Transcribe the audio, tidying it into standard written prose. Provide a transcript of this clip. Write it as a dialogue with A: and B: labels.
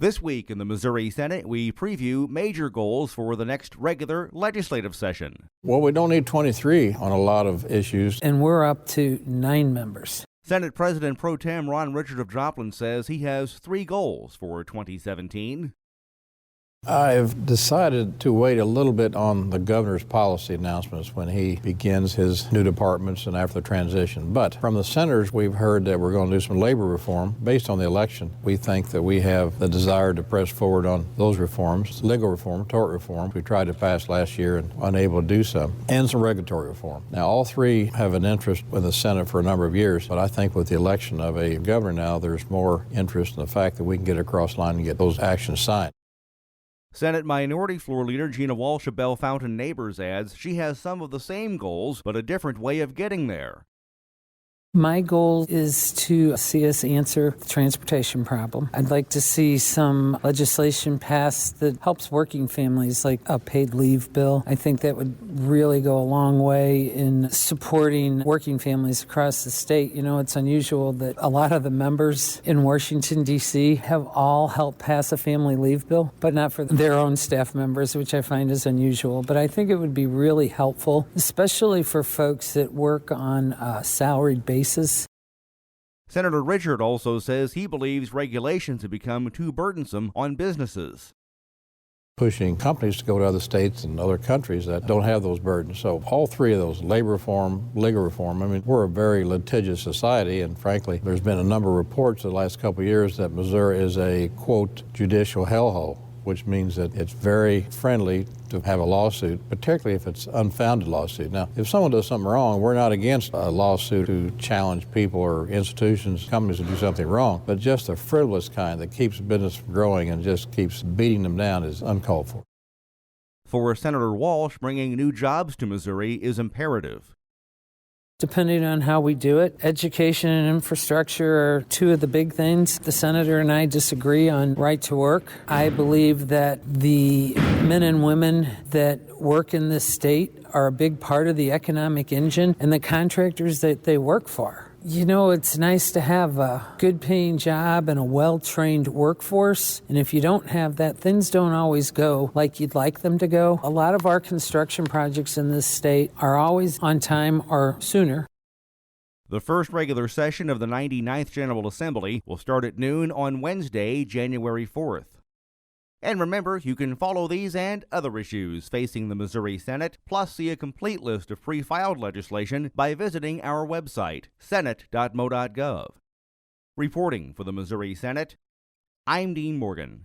A: This week in the Missouri Senate, we preview major goals for the next regular legislative session.
B: Well, we don't need 23 on a lot of issues.
C: And we're up to 9 members.
A: Senate President Pro Tem Ron Richard of Joplin says he has 3 goals for 2017.
B: I've decided to wait a little bit on the governor's policy announcements when he begins his new departments and after the transition. But from the senators, we've heard that we're going to do some labor reform based on the election. We think that we have the desire to press forward on those reforms, legal reform, tort reform. We tried to pass last year and unable to do so, and some regulatory reform. Now, all 3 have an interest in the Senate for a number of years, but I think with the election of a governor now, there's more interest in the fact that we can get across the line and get those actions signed.
A: Senate Minority Floor Leader Gina Walsh of D-Bellefontaine Neighbors adds she has some of the same goals, but a different way of getting there.
C: My goal is to see us answer the transportation problem. I'd like to see some legislation passed that helps working families, like a paid leave bill. I think that would really go a long way in supporting working families across the state. You know, it's unusual that a lot of the members in Washington, D.C. have all helped pass a family leave bill, but not for their own staff members, which I find is unusual. But I think it would be really helpful, especially for folks that work on a salaried basis.
A: Senator Richard also says he believes regulations have become too burdensome on businesses.
B: Pushing companies to go to other states and other countries that don't have those burdens. So all 3 of those, labor reform, legal reform, I mean, we're a very litigious society, and frankly, there's been a number of reports the last couple of years that Missouri is a, quote, judicial hellhole, which means that it's very friendly to have a lawsuit, particularly if it's unfounded lawsuit. Now, if someone does something wrong, we're not against a lawsuit to challenge people or institutions, companies to do something wrong, but just a frivolous kind that keeps business from growing and just keeps beating them down is uncalled for.
A: For Senator Walsh, bringing new jobs to Missouri is imperative.
C: Depending on how we do it, education and infrastructure are 2 of the big things. The senator and I disagree on right to work. I believe that the men and women that work in this state are a big part of the economic engine and the contractors that they work for. You know, it's nice to have a good-paying job and a well-trained workforce, and if you don't have that, things don't always go like you'd like them to go. A lot of our construction projects in this state are always on time or sooner.
A: The first regular session of the 99th General Assembly will start at noon on Wednesday, January 4th. And remember, you can follow these and other issues facing the Missouri Senate, plus see a complete list of pre-filed legislation by visiting our website, senate.mo.gov. Reporting for the Missouri Senate, I'm Dean Morgan.